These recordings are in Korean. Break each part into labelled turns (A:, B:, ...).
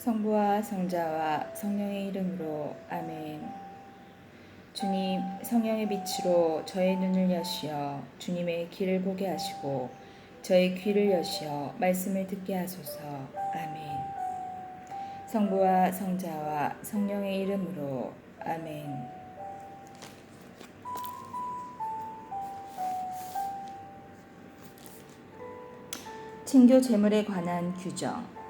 A: 성부와 성자와 성령의 이름으로 아멘. 주님, 성령의 빛으로 저의 눈을 여시어 주님의 길을 보게 하시고 저의 귀를 여시어 말씀을 듣게 하소서. 아멘. 성부와 성자와 성령의 이름으로 아멘. 친교 제물에 관한 규정.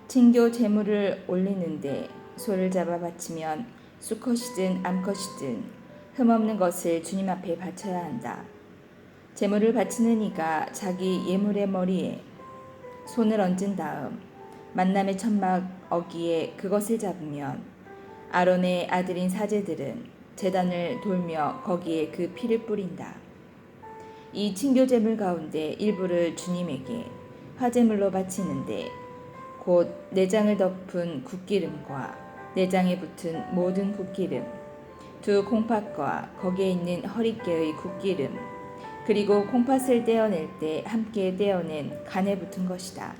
A: 친교 제물을 올리는데 소를 잡아 바치면 수컷이든 암컷이든 흠없는 것을 주님 앞에 바쳐야 한다. 제물을 바치는 이가 자기 예물의 머리에 손을 얹은 다음 만남의 천막 어기에 그것을 잡으면 아론의 아들인 사제들은 제단을 돌며 거기에 그 피를 뿌린다. 이 친교 제물 가운데 일부를 주님에게 화제물로 바치는데 곧 내장을 덮은 국기름과 내장에 붙은 모든 국기름, 두 콩팥과 거기에 있는 허리깨의 국기름, 그리고 콩팥을 떼어낼 때 함께 떼어낸 간에 붙은 것이다.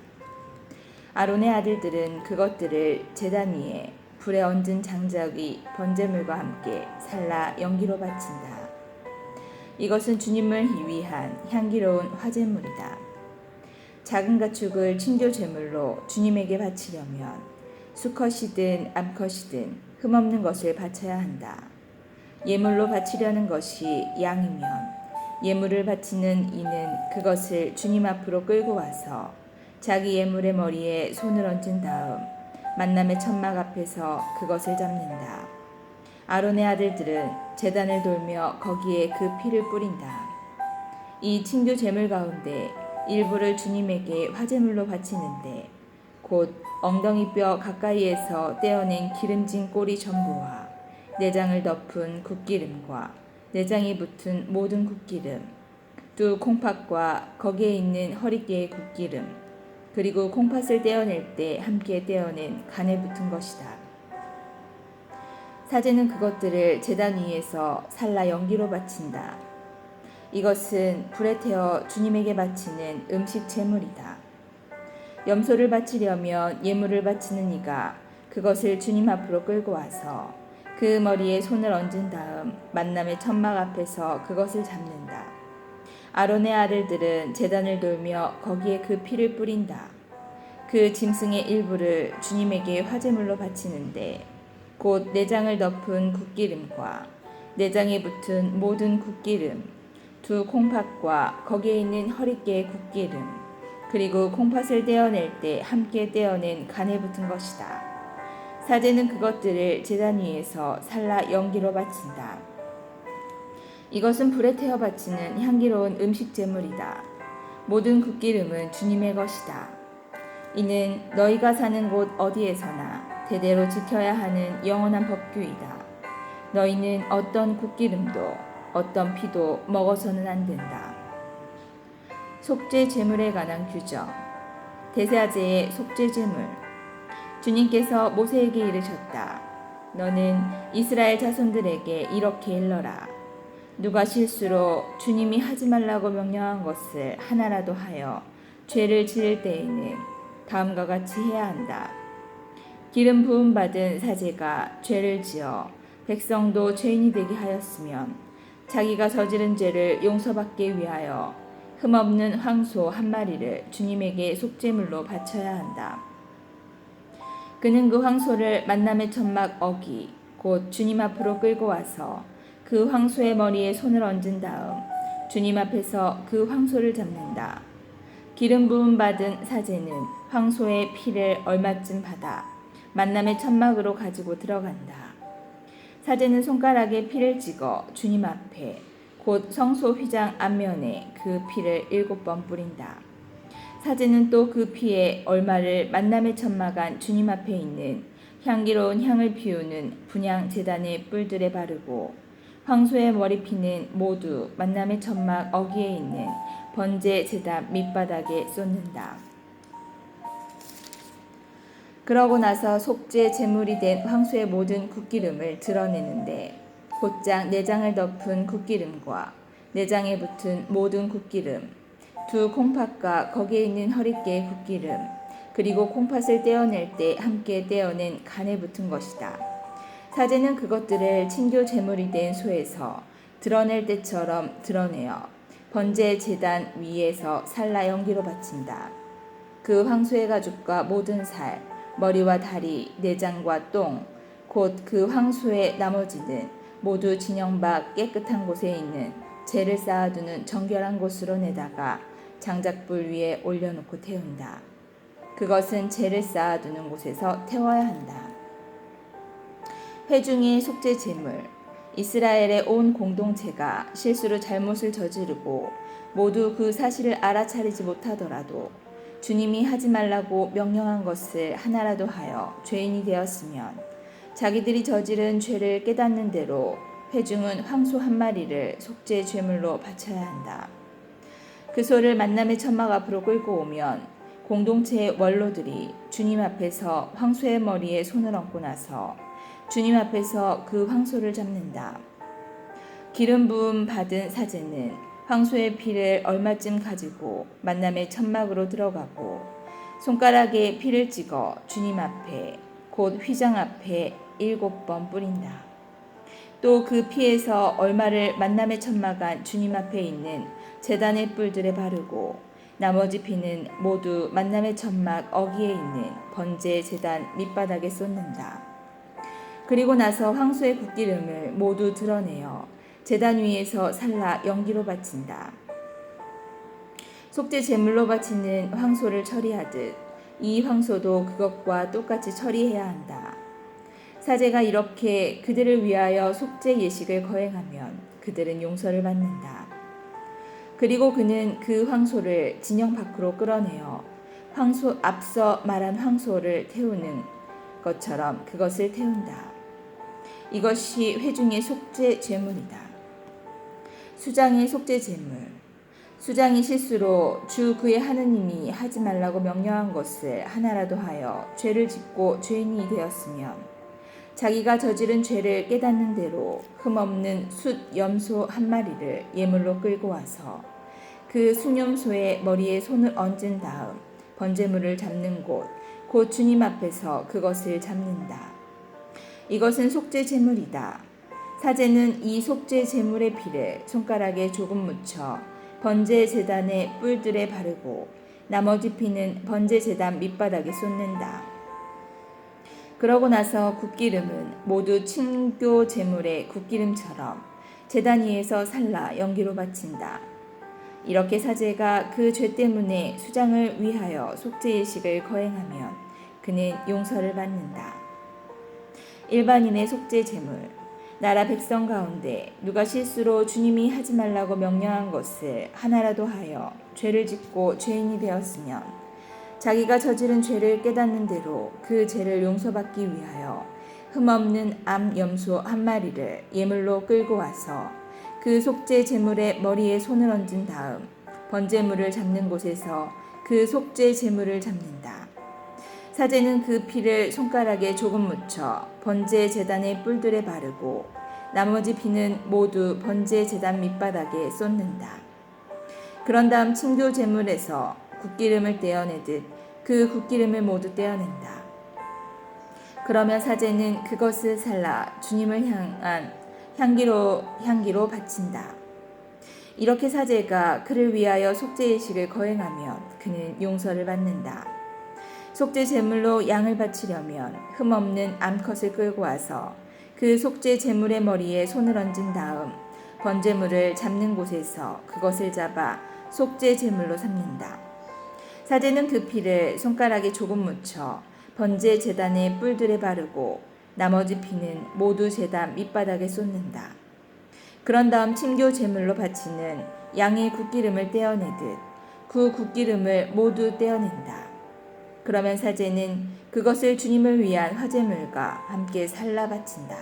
A: 아론의 아들들은 그것들을 제단 위에 불에 얹은 장작의 번제물과 함께 살라 연기로 바친다. 이것은 주님을 위한 향기로운 화제물이다. 작은 가축을 친교 제물로 주님에게 바치려면 수컷이든 암컷이든 흠없는 것을 바쳐야 한다. 예물로 바치려는 것이 양이면 예물을 바치는 이는 그것을 주님 앞으로 끌고 와서 자기 예물의 머리에 손을 얹은 다음 만남의 천막 앞에서 그것을 잡는다. 아론의 아들들은 제단을 돌며 거기에 그 피를 뿌린다. 이 친교 제물 가운데 일부를 주님에게 화제물로 바치는데 곧 엉덩이뼈 가까이에서 떼어낸 기름진 꼬리 전부와 내장을 덮은 국기름과 내장이 붙은 모든 국기름, 두 콩팥과 거기에 있는 허리깨의 국기름, 그리고 콩팥을 떼어낼 때 함께 떼어낸 간에 붙은 것이다. 사제는 그것들을 제단 위에서 살라 연기로 바친다. 이것은 불에 태워 주님에게 바치는 음식 제물이다. 염소를 바치려면 예물을 바치는 이가 그것을 주님 앞으로 끌고 와서 그 머리에 손을 얹은 다음 만남의 천막 앞에서 그것을 잡는다. 아론의 아들들은 제단을 돌며 거기에 그 피를 뿌린다. 그 짐승의 일부를 주님에게 화제물로 바치는데 곧 내장을 덮은 국기름과 내장에 붙은 모든 국기름, 두 콩팥과 거기에 있는 허리깨의 국기름, 그리고 콩팥을 떼어낼 때 함께 떼어낸 간에 붙은 것이다. 사제는 그것들을 제단 위에서 살라 연기로 바친다. 이것은 불에 태워 바치는 향기로운 음식 제물이다. 모든 국기름은 주님의 것이다. 이는 너희가 사는 곳 어디에서나 대대로 지켜야 하는 영원한 법규이다. 너희는 어떤 국기름도 어떤 피도 먹어서는 안 된다. 속죄 제물에 관한 규정. 대사제의 속죄 제물. 주님께서 모세에게 이르셨다. 너는 이스라엘 자손들에게 이렇게 일러라. 누가 실수로 주님이 하지 말라고 명령한 것을 하나라도 하여 죄를 지을 때에는 다음과 같이 해야 한다. 기름 부음 받은 사제가 죄를 지어 백성도 죄인이 되게 하였으면 자기가 저지른 죄를 용서받기 위하여 흠없는 황소 한 마리를 주님에게 속죄물로 바쳐야 한다. 그는 그 황소를 만남의 천막 어기 곧 주님 앞으로 끌고 와서 그 황소의 머리에 손을 얹은 다음 주님 앞에서 그 황소를 잡는다. 기름 부음 받은 사제는 황소의 피를 얼마쯤 받아 만남의 천막으로 가지고 들어간다. 사제는 손가락에 피를 찍어 주님 앞에 곧 성소 휘장 앞면에 그 피를 7번 뿌린다. 사제는 또 그 피에 얼마를 만남의 천막 안 주님 앞에 있는 향기로운 향을 피우는 분향 제단의 뿔들에 바르고 황소의 머리피는 모두 만남의 천막 어기에 있는 번제 제단 밑바닥에 쏟는다. 그러고 나서 속죄 제물이 된 황소의 모든 국기름을 드러내는데 곧장 내장을 덮은 국기름과 내장에 붙은 모든 국기름, 두 콩팥과 거기에 있는 허리깨의 국기름, 그리고 콩팥을 떼어낼 때 함께 떼어낸 간에 붙은 것이다. 사제는 그것들을 친교 제물이 된 소에서 드러낼 때처럼 드러내어 번제 제단 위에서 살라 연기로 바친다. 그 황소의 가죽과 모든 살, 머리와 다리, 내장과 똥, 곧 그 황소의 나머지는 모두 진영 밖 깨끗한 곳에 있는 재를 쌓아두는 정결한 곳으로 내다가 장작불 위에 올려놓고 태운다. 그것은 재를 쌓아두는 곳에서 태워야 한다. 회중의 속죄 제물. 이스라엘의 온 공동체가 실수로 잘못을 저지르고 모두 그 사실을 알아차리지 못하더라도 주님이 하지 말라고 명령한 것을 하나라도 하여 죄인이 되었으면 자기들이 저지른 죄를 깨닫는 대로 회중은 황소 한 마리를 속죄 제물로 바쳐야 한다. 그 소를 만남의 천막 앞으로 끌고 오면 공동체의 원로들이 주님 앞에서 황소의 머리에 손을 얹고 나서 주님 앞에서 그 황소를 잡는다. 기름 부음 받은 사제는 황소의 피를 얼마쯤 가지고 만남의 천막으로 들어가고 손가락에 피를 찍어 주님 앞에 곧 휘장 앞에 7번 뿌린다. 또 그 피에서 얼마를 만남의 천막 안 주님 앞에 있는 제단의 뿔들에 바르고 나머지 피는 모두 만남의 천막 어귀에 있는 번제 제단 밑바닥에 쏟는다. 그리고 나서 황소의 굿기름을 모두 드러내어 제단 위에서 살라 연기로 바친다. 속죄 제물로 바치는 황소를 처리하듯 이 황소도 그것과 똑같이 처리해야 한다. 사제가 이렇게 그들을 위하여 속죄 예식을 거행하면 그들은 용서를 받는다. 그리고 그는 그 황소를 진영 밖으로 끌어내어 앞서 말한 황소를 태우는 것처럼 그것을 태운다. 이것이 회중의 속죄 제물이다. 수장의 속죄 제물. 수장이 실수로 주 그의 하느님이 하지 말라고 명령한 것을 하나라도 하여 죄를 짓고 죄인이 되었으면 자기가 저지른 죄를 깨닫는 대로 흠없는 숫 염소 한 마리를 예물로 끌고 와서 그 숫염소의 머리에 손을 얹은 다음 번제물을 잡는 곧 주님 앞에서 그것을 잡는다. 이것은 속죄 제물이다. 사제는 이 속죄 제물의 피를 손가락에 조금 묻혀 번제 제단의 뿔들에 바르고 나머지 피는 번제 제단 밑바닥에 쏟는다. 그러고 나서 굿기름은 모두 친교 제물의 굿기름처럼 제단 위에서 살라 연기로 바친다. 이렇게 사제가 그 죄 때문에 수장을 위하여 속죄 예식을 거행하면 그는 용서를 받는다. 일반인의 속죄 제물. 나라 백성 가운데 누가 실수로 주님이 하지 말라고 명령한 것을 하나라도 하여 죄를 짓고 죄인이 되었으면 자기가 저지른 죄를 깨닫는 대로 그 죄를 용서받기 위하여 흠없는 암 염소 한 마리를 예물로 끌고 와서 그 속죄 제물의 머리에 손을 얹은 다음 번제물을 잡는 곳에서 그 속죄 제물을 잡는다. 사제는 그 피를 손가락에 조금 묻혀 번제 제단의 뿔들에 바르고 나머지 피는 모두 번제 제단 밑바닥에 쏟는다. 그런 다음 친교 제물에서 굿기름을 떼어내듯 그 굿기름을 모두 떼어낸다. 그러면 사제는 그것을 살라 주님을 향한 향기로 바친다. 이렇게 사제가 그를 위하여 속죄 예식을 거행하면 그는 용서를 받는다. 속죄 제물로 양을 바치려면 흠없는 암컷을 끌고 와서 그 속죄 제물의 머리에 손을 얹은 다음 번제물을 잡는 곳에서 그것을 잡아 속죄 제물로 삼는다. 사제는 그 피를 손가락에 조금 묻혀 번제 제단의 뿔들에 바르고 나머지 피는 모두 제단 밑바닥에 쏟는다. 그런 다음 친교 제물로 바치는 양의 굿기름을 떼어내듯 그 굿기름을 모두 떼어낸다. 그러면 사제는 그것을 주님을 위한 화제물과 함께 살라 바친다.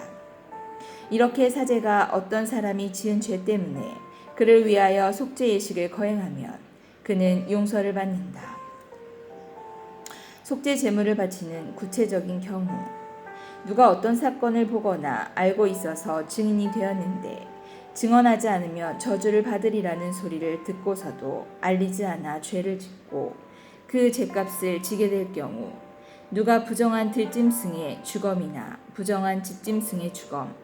A: 이렇게 사제가 어떤 사람이 지은 죄 때문에 그를 위하여 속죄 예식을 거행하면 그는 용서를 받는다. 속죄 제물을 바치는 구체적인 경우. 누가 어떤 사건을 보거나 알고 있어서 증인이 되었는데 증언하지 않으면 저주를 받으리라는 소리를 듣고서도 알리지 않아 죄를 짓고 그 죗값을 지게 될 경우 누가 부정한 들짐승의 주검이나 부정한 집짐승의 주검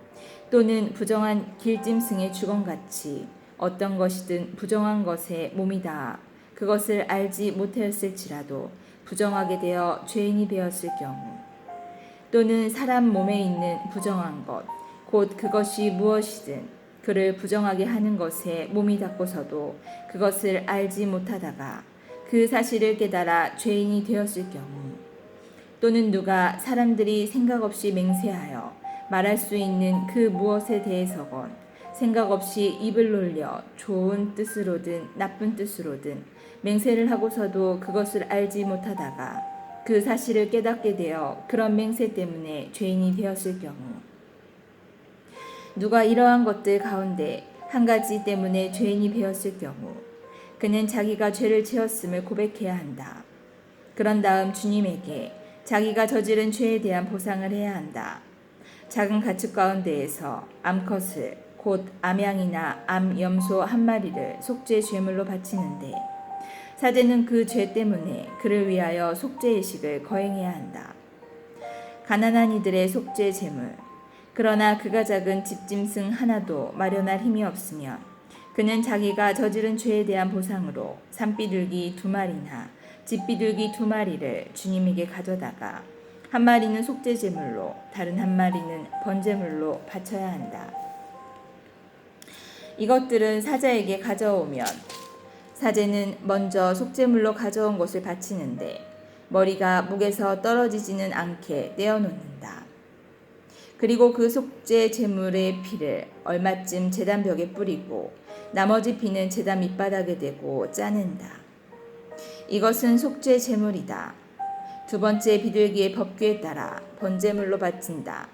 A: 또는 부정한 길짐승의 주검같이 어떤 것이든 부정한 것에 몸이 닿아 그것을 알지 못하였을지라도 부정하게 되어 죄인이 되었을 경우 또는 사람 몸에 있는 부정한 것 곧 그것이 무엇이든 그를 부정하게 하는 것에 몸이 닿고서도 그것을 알지 못하다가 그 사실을 깨달아 죄인이 되었을 경우 또는 누가 사람들이 생각 없이 맹세하여 말할 수 있는 그 무엇에 대해서건 생각 없이 입을 놀려 좋은 뜻으로든 나쁜 뜻으로든 맹세를 하고서도 그것을 알지 못하다가 그 사실을 깨닫게 되어 그런 맹세 때문에 죄인이 되었을 경우 누가 이러한 것들 가운데 한 가지 때문에 죄인이 되었을 경우 그는 자기가 죄를 지었음을 고백해야 한다. 그런 다음 주님에게 자기가 저지른 죄에 대한 보상을 해야 한다. 작은 가축 가운데에서 암컷을 곧 암양이나 암염소 한 마리를 속죄 제물로 바치는데 사제는 그 죄 때문에 그를 위하여 속죄 예식을 거행해야 한다. 가난한 이들의 속죄 제물 그러나 그가 작은 집짐승 하나도 마련할 힘이 없으면 그는 자기가 저지른 죄에 대한 보상으로 산비둘기 2마리나 집비둘기 2마리를 주님에게 가져다가 한 마리는 속죄 제물로 다른 한 마리는 번제물로 바쳐야 한다. 이것들은 사자에게 가져오면 사제는 먼저 속죄물로 가져온 것을 바치는데 머리가 목에서 떨어지지는 않게 떼어놓는다. 그리고 그 속죄 제물의 피를 얼마쯤 제단 벽에 뿌리고 나머지 피는 제단 밑바닥에 대고 짜낸다. 이것은 속죄 제물이다. 두 번째 비둘기의 법규에 따라 번제물로 바친다.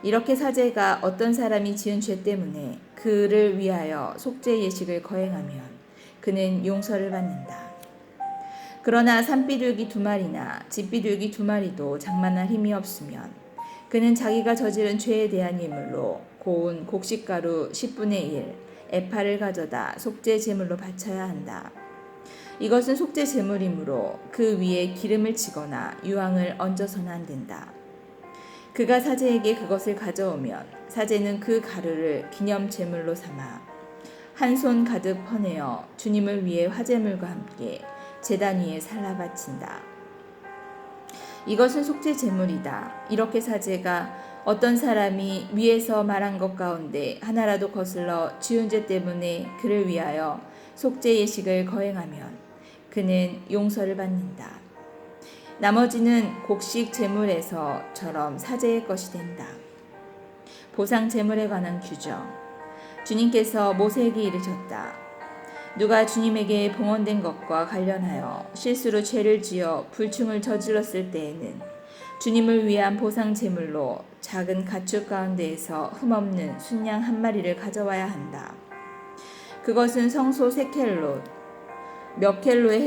A: 이렇게 사제가 어떤 사람이 지은 죄 때문에 그를 위하여 속죄 예식을 거행하면 그는 용서를 받는다. 그러나 산비둘기 2마리나 집비둘기 2마리도 장만할 힘이 없으면 그는 자기가 저지른 죄에 대한 예물로 고운 곡식가루 10분의 1 에파를 가져다 속죄 제물로 바쳐야 한다. 이것은 속죄 제물이므로 그 위에 기름을 치거나 유황을 얹어서는 안 된다. 그가 사제에게 그것을 가져오면 사제는 그 가루를 기념 제물로 삼아 한 손 가득 퍼내어 주님을 위해 화제물과 함께 제단 위에 살라 바친다. 이것은 속죄 제물이다. 이렇게 사제가 어떤 사람이 위에서 말한 것 가운데 하나라도 거슬러 지은 죄 때문에 그를 위하여 속죄 예식을 거행하면 그는 용서를 받는다. 나머지는 곡식 제물에서처럼 사제의 것이 된다. 보상 제물에 관한 규정. 주님께서 모세에게 이르셨다. 누가 주님에게 봉헌된 것과 관련하여 실수로 죄를 지어 불충을 저질렀을 때에는 주님을 위한 보상 제물로 작은 가축 가운데에서 흠없는 순양 한 마리를 가져와야 한다. 그것은 성소 3켈롯, 몇 켈로에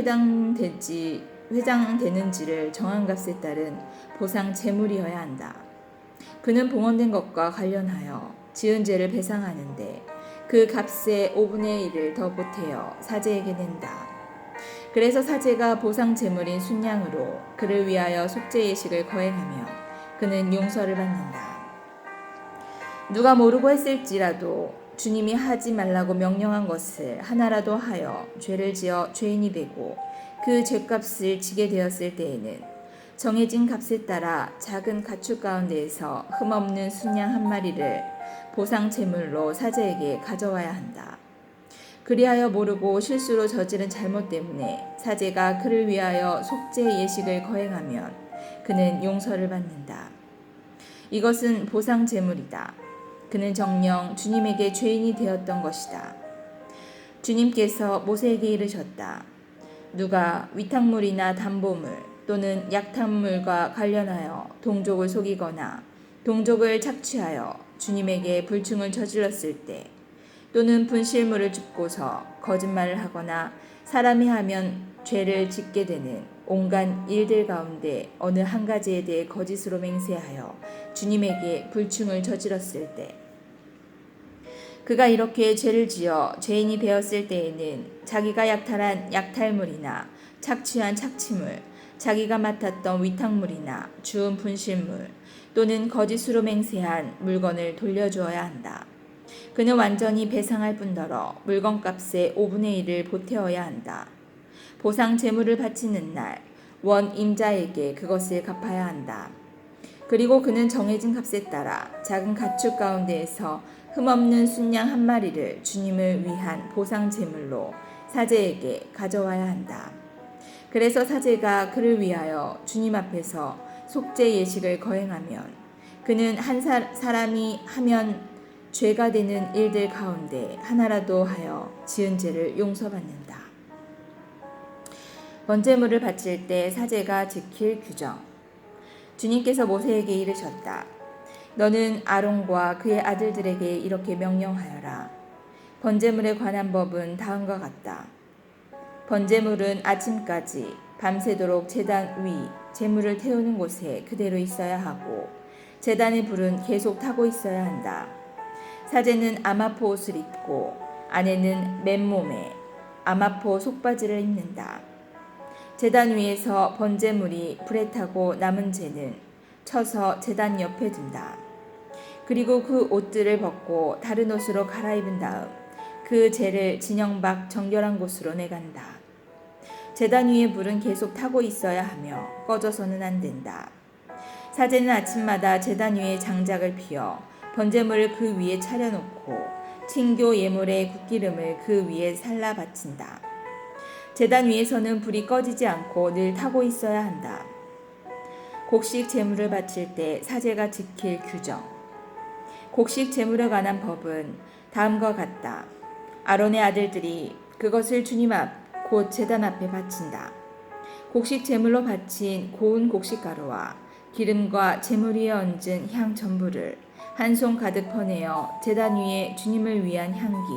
A: 해당되는지를 정한 값에 따른 보상 제물이어야 한다. 그는 봉헌된 것과 관련하여 지은 죄를 배상하는데 그 값의 5분의 1을 더 보태어 사제에게 낸다. 그래서 사제가 보상 제물인 순양으로 그를 위하여 속죄 예식을 거행하며 그는 용서를 받는다. 누가 모르고 했을지라도 주님이 하지 말라고 명령한 것을 하나라도 하여 죄를 지어 죄인이 되고 그 죄값을 지게 되었을 때에는 정해진 값에 따라 작은 가축 가운데에서 흠없는 순양 한 마리를 보상 제물로 사제에게 가져와야 한다. 그리하여 모르고 실수로 저지른 잘못 때문에 사제가 그를 위하여 속죄 예식을 거행하면 그는 용서를 받는다. 이것은 보상 제물이다. 그는 정녕 주님에게 죄인이 되었던 것이다. 주님께서 모세에게 이르셨다. 누가 위탁물이나 담보물 또는 약탈물과 관련하여 동족을 속이거나 동족을 착취하여 주님에게 불충을 저질렀을 때 또는 분실물을 줍고서 거짓말을 하거나 사람이 하면 죄를 짓게 되는 온갖 일들 가운데 어느 한 가지에 대해 거짓으로 맹세하여 주님에게 불충을 저질렀을 때 그가 이렇게 죄를 지어 죄인이 되었을 때에는 자기가 약탈한 약탈물이나 착취한 착취물, 자기가 맡았던 위탁물이나 주운 분실물 또는 거짓으로 맹세한 물건을 돌려주어야 한다. 그는 완전히 배상할 뿐더러 물건값의 5분의 1을 보태어야 한다. 보상 제물을 바치는 날 원 임자에게 그것을 갚아야 한다. 그리고 그는 정해진 값에 따라 작은 가축 가운데에서 흠없는 순양 한 마리를 주님을 위한 보상 제물로 사제에게 가져와야 한다. 그래서 사제가 그를 위하여 주님 앞에서 속죄 예식을 거행하면 그는 한 사람이 하면 죄가 되는 일들 가운데 하나라도 하여 지은 죄를 용서받는다. 번제물을 바칠 때 사제가 지킬 규정. 주님께서 모세에게 이르셨다. 너는 아론과 그의 아들들에게 이렇게 명령하여라. 번제물에 관한 법은 다음과 같다. 번제물은 아침까지 밤새도록 제단 위 제물을 태우는 곳에 그대로 있어야 하고 제단의 불은 계속 타고 있어야 한다. 사제는 아마포 옷을 입고 아내는 맨몸에 아마포 속바지를 입는다. 제단 위에서 번제물이 불에 타고 남은 재는 쳐서 제단 옆에 둔다. 그리고 그 옷들을 벗고 다른 옷으로 갈아입은 다음 그 재를 진영 밖 정결한 곳으로 내간다. 제단 위의 불은 계속 타고 있어야 하며 꺼져서는 안 된다. 사제는 아침마다 제단 위에 장작을 피워 번제물을 그 위에 차려놓고 친교 예물의 굿기름을 그 위에 살라 바친다. 제단 위에서는 불이 꺼지지 않고 늘 타고 있어야 한다. 곡식 제물을 바칠 때 사제가 지킬 규정. 곡식 제물에 관한 법은 다음과 같다. 아론의 아들들이 그것을 주님 앞 곧 제단 앞에 바친다. 곡식 제물로 바친 고운 곡식가루와 기름과 제물 위에 얹은 향 전부를 한 손 가득 퍼내어 제단 위에 주님을 위한 향기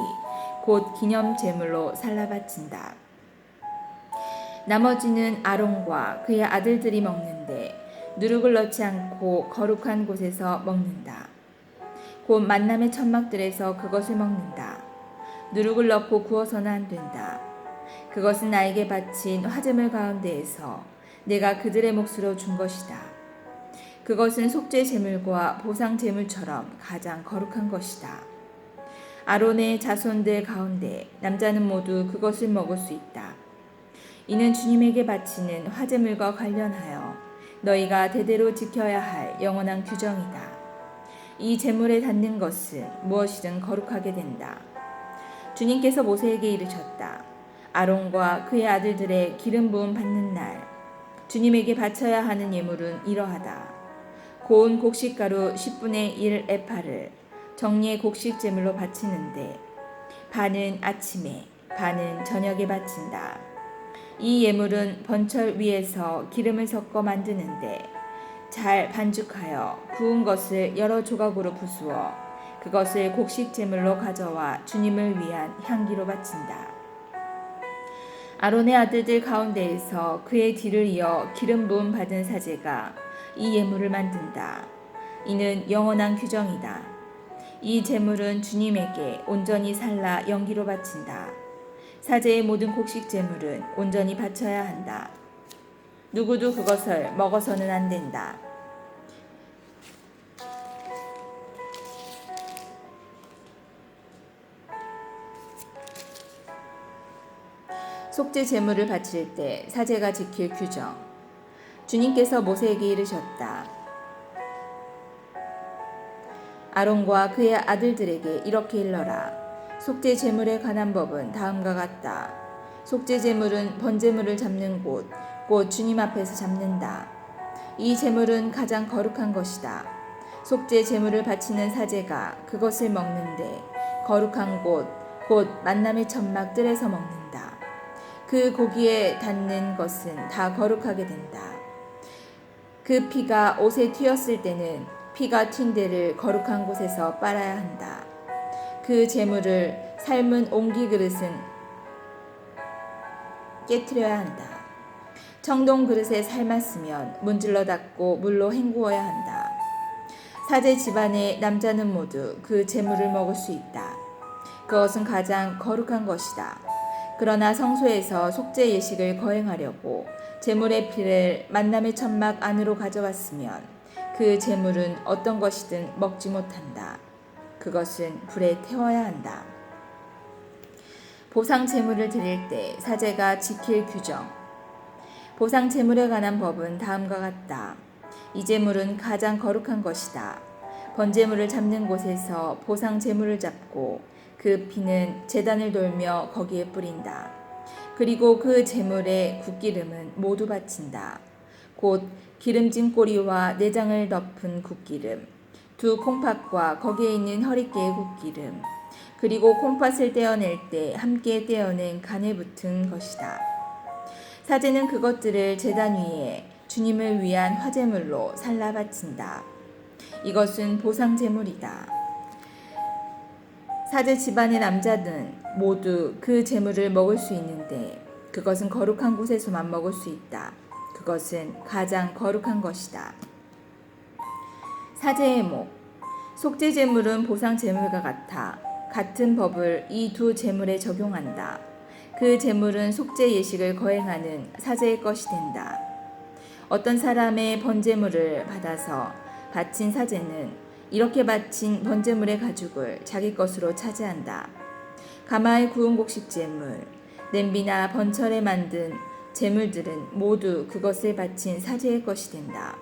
A: 곧 기념 제물로 살라 바친다. 나머지는 아론과 그의 아들들이 먹는데 누룩을 넣지 않고 거룩한 곳에서 먹는다. 곧 만남의 천막들에서 그것을 먹는다. 누룩을 넣고 구워서는 안 된다. 그것은 나에게 바친 화제물 가운데에서 내가 그들의 몫으로 준 것이다. 그것은 속죄 제물과 보상 제물처럼 가장 거룩한 것이다. 아론의 자손들 가운데 남자는 모두 그것을 먹을 수 있다. 이는 주님에게 바치는 화제물과 관련하여 너희가 대대로 지켜야 할 영원한 규정이다. 이 제물에 닿는 것은 무엇이든 거룩하게 된다. 주님께서 모세에게 이르셨다. 아론과 그의 아들들의 기름 부음 받는 날 주님에게 바쳐야 하는 예물은 이러하다. 고운 곡식가루 10분의 1 에파를 정리의 곡식 제물로 바치는데 반은 아침에 반은 저녁에 바친다. 이 예물은 번철 위에서 기름을 섞어 만드는데 잘 반죽하여 구운 것을 여러 조각으로 부수어 그것을 곡식 제물로 가져와 주님을 위한 향기로 바친다. 아론의 아들들 가운데에서 그의 뒤를 이어 기름 부음 받은 사제가 이 예물을 만든다. 이는 영원한 규정이다. 이 제물은 주님에게 온전히 살라 연기로 바친다. 사제의 모든 곡식 제물은 온전히 바쳐야 한다. 누구도 그것을 먹어서는 안 된다. 속죄 제물을 바칠 때 사제가 지킬 규정. 주님께서 모세에게 이르셨다. 아론과 그의 아들들에게 이렇게 일러라. 속죄 제물에 관한 법은 다음과 같다. 속죄 제물은 번제물을 잡는 곳, 곧 주님 앞에서 잡는다. 이 제물은 가장 거룩한 것이다. 속죄 제물을 바치는 사제가 그것을 먹는데 거룩한 곳, 곧 만남의 천막 뜰에서 먹는다. 그 고기에 닿는 것은 다 거룩하게 된다. 그 피가 옷에 튀었을 때는 피가 튄 데를 거룩한 곳에서 빨아야 한다. 그 제물을 삶은 옹기 그릇은 깨트려야 한다. 청동 그릇에 삶았으면 문질러 닦고 물로 헹구어야 한다. 사제 집안의 남자는 모두 그 제물을 먹을 수 있다. 그것은 가장 거룩한 것이다. 그러나 성소에서 속죄 예식을 거행하려고 제물의 피를 만남의 천막 안으로 가져왔으면 그 제물은 어떤 것이든 먹지 못한다. 그것은 불에 태워야 한다. 보상 제물을 드릴 때 사제가 지킬 규정. 보상 제물에 관한 법은 다음과 같다. 이 제물은 가장 거룩한 것이다. 번제물을 잡는 곳에서 보상 제물을 잡고 그 피는 제단을 돌며 거기에 뿌린다. 그리고 그 제물의 굿기름은 모두 바친다. 곧 기름진 꼬리와 내장을 덮은 굿기름, 두 콩팥과 거기에 있는 허리깨의 굿기름, 그리고 콩팥을 떼어낼 때 함께 떼어낸 간에 붙은 것이다. 사제는 그것들을 제단 위에 주님을 위한 화제물로 살라 바친다. 이것은 보상 제물이다. 사제 집안의 남자는 모두 그 제물을 먹을 수 있는데 그것은 거룩한 곳에서만 먹을 수 있다. 그것은 가장 거룩한 것이다. 사제의 목. 속죄 제물은 보상 제물과 같은 법을 이 두 제물에 적용한다. 그 제물은 속죄 예식을 거행하는 사제의 것이 된다. 어떤 사람의 번제물을 받아서 바친 사제는 이렇게 바친 번제물의 가죽을 자기 것으로 차지한다. 가마에 구운 곡식 제물, 냄비나 번철에 만든 제물들은 모두 그것을 바친 사제의 것이 된다.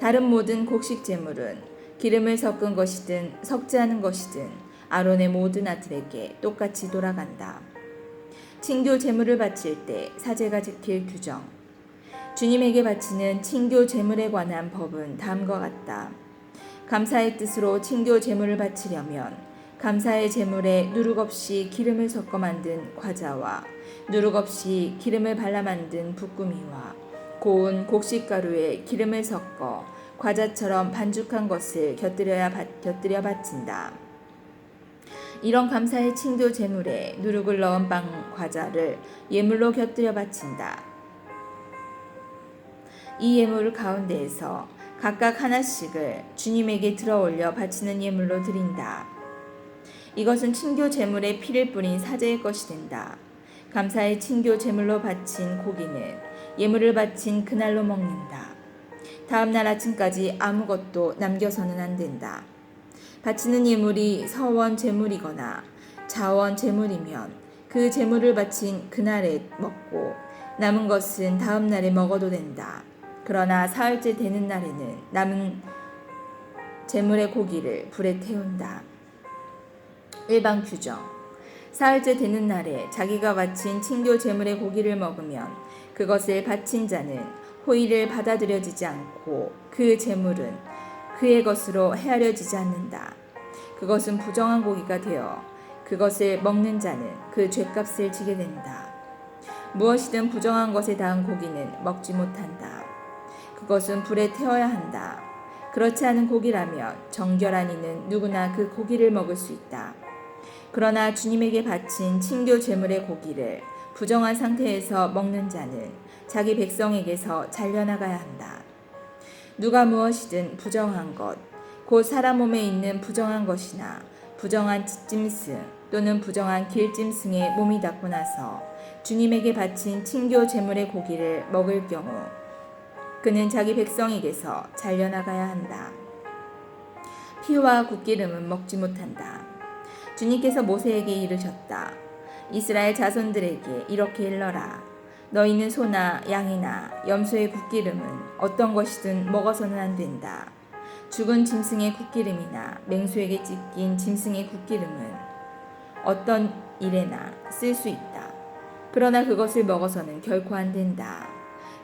A: 다른 모든 곡식 제물은 기름을 섞은 것이든 섞지 않은 것이든 아론의 모든 아들에게 똑같이 돌아간다. 친교 제물을 바칠 때 사제가 지킬 규정. 주님에게 바치는 친교 제물에 관한 법은 다음과 같다. 감사의 뜻으로 친교 제물을 바치려면 감사의 제물에 누룩 없이 기름을 섞어 만든 과자와 누룩 없이 기름을 발라 만든 부꾸미와 고운 곡식가루에 기름을 섞어 과자처럼 반죽한 것을 곁들여 바친다. 이런 감사의 친교 제물에 누룩을 넣은 빵 과자를 예물로 곁들여 바친다. 이 예물 가운데에서 각각 하나씩을 주님에게 들어 올려 바치는 예물로 드린다. 이것은 친교 제물에 피를 뿌린 사제의 것이 된다. 감사의 친교 제물로 바친 고기는 예물을 바친 그날로 먹는다. 다음 날 아침까지 아무것도 남겨서는 안 된다. 바치는 예물이 서원 제물이거나 자원 제물이면 그 제물을 바친 그날에 먹고 남은 것은 다음 날에 먹어도 된다. 그러나 사흘째 되는 날에는 남은 제물의 고기를 불에 태운다. 일반 규정. 사흘째 되는 날에 자기가 바친 친교 제물의 고기를 먹으면 그것을 바친 자는 호의를 받아들여지지 않고 그 제물은 그의 것으로 헤아려지지 않는다. 그것은 부정한 고기가 되어 그것을 먹는 자는 그 죄값을 지게 된다. 무엇이든 부정한 것에 닿은 고기는 먹지 못한다. 그것은 불에 태워야 한다. 그렇지 않은 고기라면 정결한 이는 누구나 그 고기를 먹을 수 있다. 그러나 주님에게 바친 친교 제물의 고기를 부정한 상태에서 먹는 자는 자기 백성에게서 잘려나가야 한다. 누가 무엇이든 부정한 것, 곧 사람 몸에 있는 부정한 것이나 부정한 찢짐승 또는 부정한 길짐승에 몸이 닿고 나서 주님에게 바친 친교 제물의 고기를 먹을 경우 그는 자기 백성에게서 잘려나가야 한다. 피와 굿기름은 먹지 못한다. 주님께서 모세에게 이르셨다. 이스라엘 자손들에게 이렇게 일러라. 너희는 소나 양이나 염소의 굿기름은 어떤 것이든 먹어서는 안 된다. 죽은 짐승의 굿기름이나 맹수에게 찢긴 짐승의 굿기름은 어떤 일에나 쓸 수 있다. 그러나 그것을 먹어서는 결코 안 된다.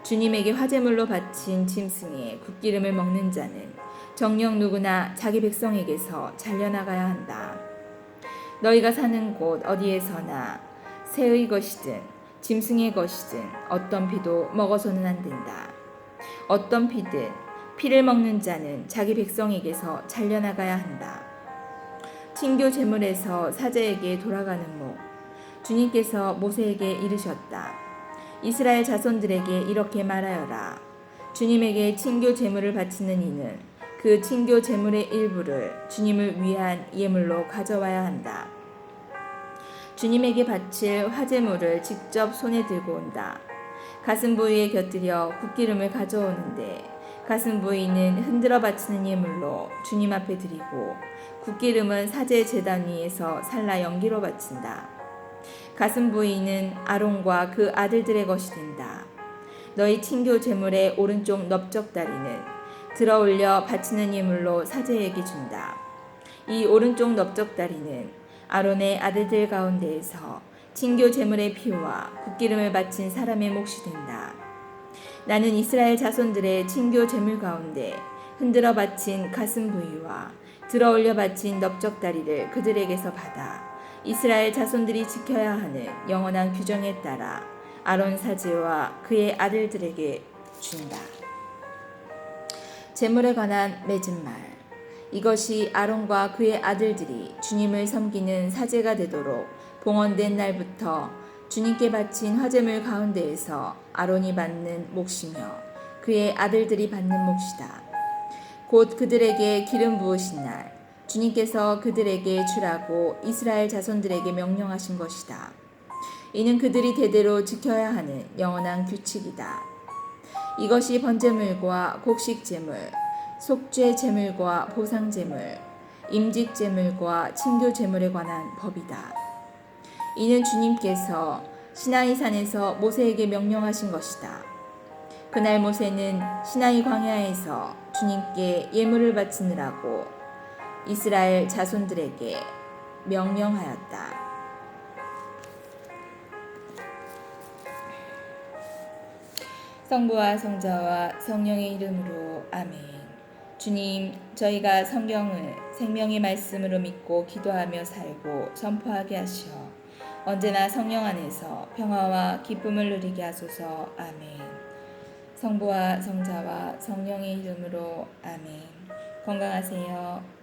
A: 주님에게 화제물로 바친 짐승의 굿기름을 먹는 자는 정녕 누구나 자기 백성에게서 잘려나가야 한다. 너희가 사는 곳 어디에서나 새의 것이든 짐승의 것이든 어떤 피도 먹어서는 안 된다. 어떤 피든 피를 먹는 자는 자기 백성에게서 잘려나가야 한다. 친교 제물에서 사제에게 돌아가는 목. 주님께서 모세에게 이르셨다. 이스라엘 자손들에게 이렇게 말하여라. 주님에게 친교 제물을 바치는 이는 그 친교 제물의 일부를 주님을 위한 예물로 가져와야 한다. 주님에게 바칠 화제물을 직접 손에 들고 온다. 가슴 부위에 곁들여 국기름을 가져오는데 가슴 부위는 흔들어 바치는 예물로 주님 앞에 드리고 국기름은 사제 제단 위에서 살라 연기로 바친다. 가슴 부위는 아론과 그 아들들의 것이 된다. 너희 친교 제물의 오른쪽 넓적 다리는 들어올려 바치는 예물로 사제에게 준다. 이 오른쪽 넓적 다리는 아론의 아들들 가운데에서 친교 제물의 피와 국기름을 바친 사람의 몫이 된다. 나는 이스라엘 자손들의 친교 제물 가운데 흔들어 바친 가슴 부위와 들어올려 바친 넓적 다리를 그들에게서 받아 이스라엘 자손들이 지켜야 하는 영원한 규정에 따라 아론 사제와 그의 아들들에게 준다. 제물에 관한 맺은 말. 이것이 아론과 그의 아들들이 주님을 섬기는 사제가 되도록 봉헌된 날부터 주님께 바친 화제물 가운데에서 아론이 받는 몫이며 그의 아들들이 받는 몫이다. 곧 그들에게 기름 부으신 날 주님께서 그들에게 주라고 이스라엘 자손들에게 명령하신 것이다. 이는 그들이 대대로 지켜야 하는 영원한 규칙이다. 이것이 번제물과 곡식제물, 속죄 제물과 보상 제물, 임직 제물과 친교 제물에 관한 법이다. 이는 주님께서 시나이 산에서 모세에게 명령하신 것이다. 그날 모세는 시나이 광야에서 주님께 예물을 바치느라고 이스라엘 자손들에게 명령하였다. 성부와 성자와 성령의 이름으로 아멘. 주님, 저희가 성경을 생명의 말씀으로 믿고 기도하며 살고 선포하게 하시어 언제나 성령 안에서 평화와 기쁨을 누리게 하소서. 아멘. 성부와 성자와 성령의 이름으로 아멘. 건강하세요.